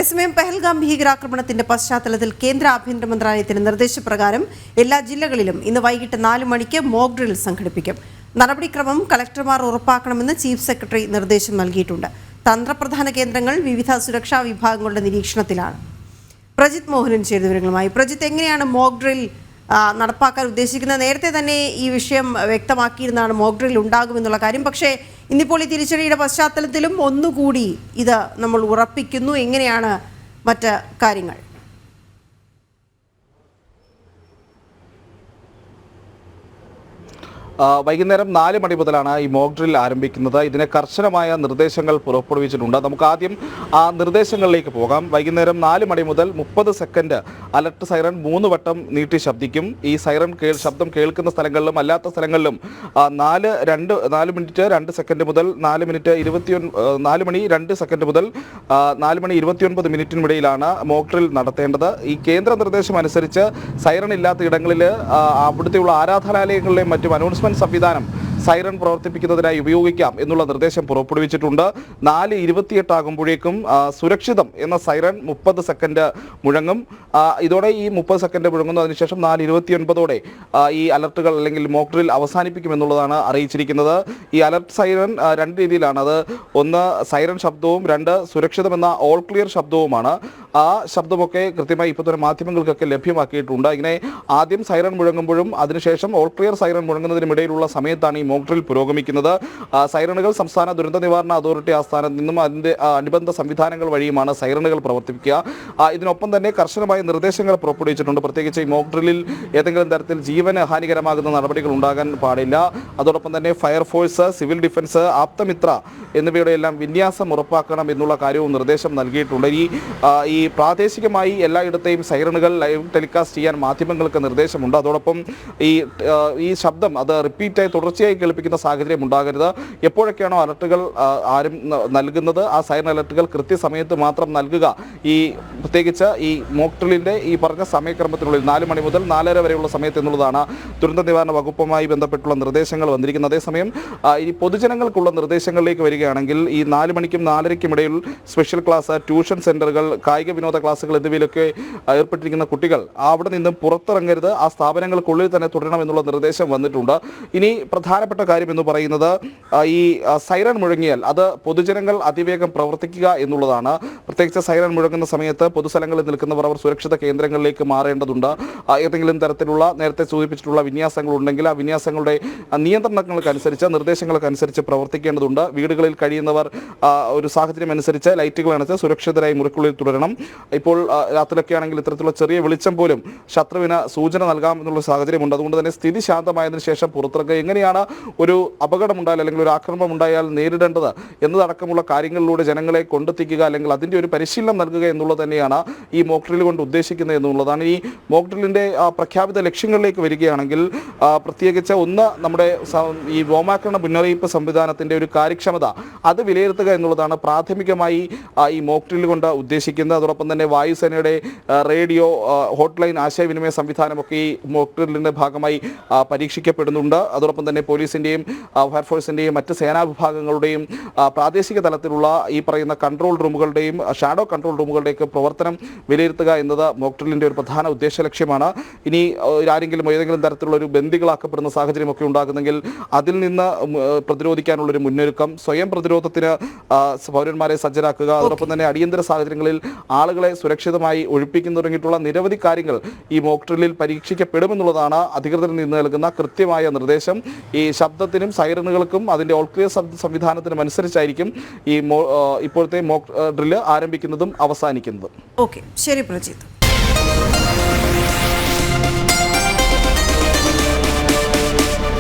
അതേസമയം പെഹൽഗാം ഭീകരാക്രമണത്തിന്റെ പശ്ചാത്തലത്തിൽ കേന്ദ്ര ആഭ്യന്തര മന്ത്രാലയത്തിന്റെ നിർദ്ദേശപ്രകാരം എല്ലാ ജില്ലകളിലും ഇന്ന് വൈകിട്ട് 4 മണിക്ക് മോക്ക് ഡ്രിൽ സംഘടിപ്പിക്കും. നടപടിക്രമം കളക്ടർമാർ ഉറപ്പാക്കണമെന്ന് ചീഫ് സെക്രട്ടറി നിർദ്ദേശം നൽകിയിട്ടുണ്ട്. തന്ത്രപ്രധാന കേന്ദ്രങ്ങൾ വിവിധ സുരക്ഷാ വിഭാഗങ്ങളുടെ നിരീക്ഷണത്തിലാണ്. പ്രജിത് മോഹനൻ ചേരുന്ന വിവരങ്ങളുമായി. പ്രജിത്ത്, എങ്ങനെയാണ് മോക്ക് ഡ്രിൽ നടപ്പാക്കാൻ ഉദ്ദേശിക്കുന്നത്? നേരത്തെ തന്നെ ഈ വിഷയം വ്യക്തമാക്കിയിരുന്നതാണ് മോക്ക് ഡ്രിൽ ഉണ്ടാകുമെന്നുള്ള കാര്യം. പക്ഷേ ഇന്നിപ്പോൾ ഈ തിരിച്ചടിയുടെ പശ്ചാത്തലത്തിലും ഒന്നുകൂടി ഇത് നമ്മൾ ഉറപ്പിക്കുന്നു. എങ്ങനെയാണ് മറ്റ് കാര്യങ്ങൾ? വൈകുന്നേരം 4 മണി മുതലാണ് ഈ മോക്ക് ഡ്രിൽ ആരംഭിക്കുന്നത്. ഇതിന് കർശനമായ നിർദ്ദേശങ്ങൾ പുറപ്പെടുവിച്ചിട്ടുണ്ട്. നമുക്ക് ആദ്യം ആ നിർദ്ദേശങ്ങളിലേക്ക് പോകാം. വൈകുന്നേരം 4 മണി മുതൽ 30 സെക്കൻഡ് അലർട്ട് സൈറൺ 3 വട്ടം നീട്ടി ശബ്ദിക്കും. ഈ സൈറൺ ശബ്ദം കേൾക്കുന്ന സ്ഥലങ്ങളിലും അല്ലാത്ത സ്ഥലങ്ങളിലും 4 മിനിറ്റ് 2 സെക്കൻഡ് മുതൽ 4 മണി 2 സെക്കൻഡ് മുതൽ 4 മണി 29 മിനിറ്റിനുമിടയിലാണ് മോക്ക് ഡ്രിൽ നടത്തേണ്ടത്. ഈ കേന്ദ്ര നിർദ്ദേശം അനുസരിച്ച് സൈറൺ ഇല്ലാത്ത ഇടങ്ങളിൽ അവിടുത്തെയുള്ള ആരാധനാലയങ്ങളിലെയും മറ്റും അനൗൺസ്മെന്റ് സംവിധാനം സൈറൺ പ്രവർത്തിപ്പിക്കുന്നതിനായി ഉപയോഗിക്കാം എന്നുള്ള നിർദ്ദേശം പുറപ്പെടുവിച്ചിട്ടുണ്ട്. 4:28 ആകുമ്പോഴേക്കും സുരക്ഷിതം എന്ന സൈറൺ 30 സെക്കൻഡ് മുഴങ്ങും. ഇതോടെ ഈ 30 സെക്കൻഡ് മുഴങ്ങുന്നു. അതിനുശേഷം 4:29 ഈ അലർട്ടുകൾ അല്ലെങ്കിൽ മോക്ക് ഡ്രിൽ അവസാനിപ്പിക്കുമെന്നുള്ളതാണ് അറിയിച്ചിരിക്കുന്നത്. ഈ അലർട്ട് സൈറൺ 2 രീതിയിലാണ്. അത് ഒന്ന് സൈറൺ ശബ്ദവും 2 സുരക്ഷിതം എന്ന ഓൾ ക്ലിയർ ശബ്ദവുമാണ്. ആ ശബ്ദമൊക്കെ കൃത്യമായി ഇപ്പോൾ തന്നെ മാധ്യമങ്ങൾക്കൊക്കെ ലഭ്യമാക്കിയിട്ടുണ്ട്. ഇങ്ങനെ ആദ്യം സൈറൺ മുഴങ്ങുമ്പോഴും അതിനുശേഷം ഓൾ ക്ലിയർ സൈറൺ മുഴങ്ങുന്നതിനിടയിലുള്ള സമയത്താണ് ഈ മോക്ക് ഡ്രിൽ പുരോഗമിക്കുന്നത്. സൈറണുകൾ സംസ്ഥാന ദുരന്ത നിവാരണ അതോറിറ്റി ആസ്ഥാനത്ത് നിന്നും അതിൻ്റെ അനുബന്ധ സംവിധാനങ്ങൾ വഴിയുമാണ് സൈറണുകൾ പ്രവർത്തിപ്പിക്കുക. ഇതിനൊപ്പം തന്നെ കർശനമായ നിർദ്ദേശങ്ങൾ പുറപ്പെടുവിച്ചിട്ടുണ്ട്. പ്രത്യേകിച്ച് ഈ മോക്ക് ഡ്രില്ലിൽ ഏതെങ്കിലും തരത്തിൽ ജീവന് ഹാനികരമാകുന്ന നടപടികൾ ഉണ്ടാകാൻ പാടില്ല. അതോടൊപ്പം തന്നെ ഫയർഫോഴ്സ്, സിവിൽ ഡിഫൻസ്, ആപ്തമിത്ര എന്നിവയുടെ എല്ലാം വിന്യാസം ഉറപ്പാക്കണം എന്നുള്ള കാര്യവും നിർദ്ദേശം നൽകിയിട്ടുണ്ട്. ഈ പ്രാദേശികമായി എല്ലായിടത്തെയും സൈറണുകൾ ലൈവ് ടെലികാസ്റ്റ് ചെയ്യാൻ മാധ്യമങ്ങൾക്ക് നിർദ്ദേശമുണ്ട്. അതോടൊപ്പം ഈ ശബ്ദം അത് റിപ്പീറ്റായി തുടർച്ചയായി കേൾപ്പിക്കുന്ന സാഹചര്യം ഉണ്ടാകരുത്. എപ്പോഴൊക്കെയാണോ അലർട്ടുകൾ ആരും നൽകുന്നത് ആ സൈറൺ അലർട്ടുകൾ കൃത്യസമയത്ത് മാത്രം നൽകുക. പ്രത്യേകിച്ച് ഈ മോക്ക് ഡ്രില്ലിൻ്റെ ഈ പറഞ്ഞ സമയക്രമത്തിനുള്ളിൽ 4 മണി മുതൽ 4:30 വരെയുള്ള സമയത്ത് എന്നുള്ളതാണ് ദുരന്ത നിവാരണ വകുപ്പുമായി ബന്ധപ്പെട്ടുള്ള നിർദ്ദേശങ്ങൾ വന്നിരിക്കുന്നത്. അതേസമയം ഈ പൊതുജനങ്ങൾക്കുള്ള നിർദ്ദേശങ്ങളിലേക്ക് വരികയാണെങ്കിൽ ഈ 4 മണിക്കും 4:30ക്കും ഇടയിൽ സ്പെഷ്യൽ ക്ലാസ്, ട്യൂഷൻ സെൻ്ററുകൾ, കായിക വിനോദ ക്ലാസുകൾ എന്നിവയിലൊക്കെ ഏർപ്പെട്ടിരിക്കുന്ന കുട്ടികൾ അവിടെ നിന്നും പുറത്തിറങ്ങരുത്. ആ സ്ഥാപനങ്ങൾക്കുള്ളിൽ തന്നെ തുടരണമെന്നുള്ള നിർദ്ദേശം വന്നിട്ടുണ്ട്. ഇനി പ്രധാനപ്പെട്ട കാര്യം എന്ന് പറയുന്നത് ഈ സൈറൺ മുഴങ്ങിയാൽ അത് പൊതുജനങ്ങൾ അതിവേഗം പ്രവർത്തിക്കുക എന്നുള്ളതാണ്. പ്രത്യേകിച്ച് സൈറൺ മുഴങ്ങുന്ന സമയത്ത് പൊതുസ്ഥലങ്ങളിൽ നിൽക്കുന്നവർ അവർ സുരക്ഷിത കേന്ദ്രങ്ങളിലേക്ക് മാറേണ്ടതുണ്ട്. ഏതെങ്കിലും തരത്തിലുള്ള നേരത്തെ സൂചിപ്പിച്ചിട്ടുള്ള വിന്യാസങ്ങൾ ഉണ്ടെങ്കിൽ ആ വിന്യാസങ്ങളുടെ നിയന്ത്രണങ്ങൾക്കനുസരിച്ച് നിർദ്ദേശങ്ങൾക്കനുസരിച്ച് പ്രവർത്തിക്കേണ്ടതുണ്ട്. വീടുകളിൽ കഴിയുന്നവർ ഒരു സാഹചര്യം അനുസരിച്ച് ലൈറ്റുകൾ അണച്ച് സുരക്ഷിതരായി മുറിക്കുള്ളിൽ തുടരണം. ഇപ്പോൾ രാത്രിയിലൊക്കെ ആണെങ്കിൽ ഇത്തരത്തിലുള്ള ചെറിയ വെളിച്ചം പോലും ശത്രുവിന് സൂചന നൽകാം എന്നുള്ള സാഹചര്യമുണ്ട്. അതുകൊണ്ട് തന്നെ സ്ഥിതി ശാന്തമായതിനു ശേഷം പുറത്തിറങ്ങുക, എങ്ങനെയാണ് ഒരു അപകടമുണ്ടായാൽ അല്ലെങ്കിൽ ഒരു ആക്രമണം ഉണ്ടായാൽ നേരിടേണ്ടത് എന്നതടക്കമുള്ള കാര്യങ്ങളിലൂടെ ജനങ്ങളെ കൊണ്ടെത്തിക്കുക അല്ലെങ്കിൽ അതിൻ്റെ ഒരു പരിശീലനം നൽകുക എന്നുള്ളത് തന്നെയാണ് ഈ മോക്ക് ഡ്രിൽ കൊണ്ട് ഉദ്ദേശിക്കുന്നത് എന്നുള്ളതാണ്. ഈ മോക്ക് ഡ്രില്ലിൻ്റെ പ്രഖ്യാപിത ലക്ഷ്യങ്ങളിലേക്ക് വരികയാണെങ്കിൽ പ്രത്യേകിച്ച് ഒന്ന് നമ്മുടെ ഈ വ്യോമാക്രമണ മുന്നറിയിപ്പ് സംവിധാനത്തിൻ്റെ ഒരു കാര്യക്ഷമത അത് വിലയിരുത്തുക എന്നുള്ളതാണ് പ്രാഥമികമായി ഈ മോക്ക് ഡ്രിൽ കൊണ്ട് ഉദ്ദേശിക്കുന്നത്. അതോടൊപ്പം തന്നെ വായുസേനയുടെ റേഡിയോ ഹോട്ട്ലൈൻ ആശയവിനിമയ സംവിധാനമൊക്കെ ഈ മോക്ക് ഡ്രില്ലിൻ്റെ ഭാഗമായി പരീക്ഷിക്കപ്പെടുന്നുണ്ട്. അതോടൊപ്പം തന്നെ പോലീസിൻ്റെയും ഫയർഫോഴ്സിൻ്റെയും മറ്റ് സേനാ വിഭാഗങ്ങളുടെയും പ്രാദേശിക തലത്തിലുള്ള ഈ പറയുന്ന കൺട്രോൾ റൂമുകളുടെയും ഷാഡോ കൺട്രോൾ റൂമുകളുടെയൊക്കെ പ്രവർത്തനം വിലയിരുത്തുക എന്നത് മോക്ക് ഡ്രില്ലിൻ്റെ ഒരു പ്രധാന ഉദ്ദേശ ലക്ഷ്യമാണ്. ഇനി ആരെങ്കിലും ഏതെങ്കിലും തരത്തിലുള്ള ഒരു ബന്ദികളാക്കപ്പെടുന്ന സാഹചര്യമൊക്കെ ഉണ്ടാകുന്നെങ്കിൽ അതിൽ നിന്ന് പ്രതിരോധിക്കാനുള്ളൊരു മുന്നൊരുക്കം, സ്വയം പ്രതിരോധത്തിന് പൗരന്മാരെ സജ്ജരാക്കുക, അതോടൊപ്പം തന്നെ അടിയന്തര സാഹചര്യങ്ങളിൽ ആളുകളെ സുരക്ഷിതമായി ഒഴിപ്പിക്കുന്നു തുടങ്ങിയിട്ടുള്ള നിരവധി കാര്യങ്ങൾ ഈ മോക്ക് ഡ്രില്ലിൽ പരീക്ഷിക്കപ്പെടുമെന്നുള്ളതാണ് അധികൃതരിൽ നിന്ന് നൽകുന്ന കൃത്യമായ നിർദ്ദേശം. ഈ ശബ്ദത്തിനും സൈറണുകൾക്കും അതിൻ്റെ ഓൾ ക്ലിയർ സംവിധാനത്തിനും അനുസരിച്ചായിരിക്കും ഈ ഇപ്പോഴത്തെ മോക്ക് ഡ്രില്ല് ആരംഭിക്കുന്നതും അവസാനിക്കുന്നതും. ഓക്കെ, ശരി പ്രജിത്ത്.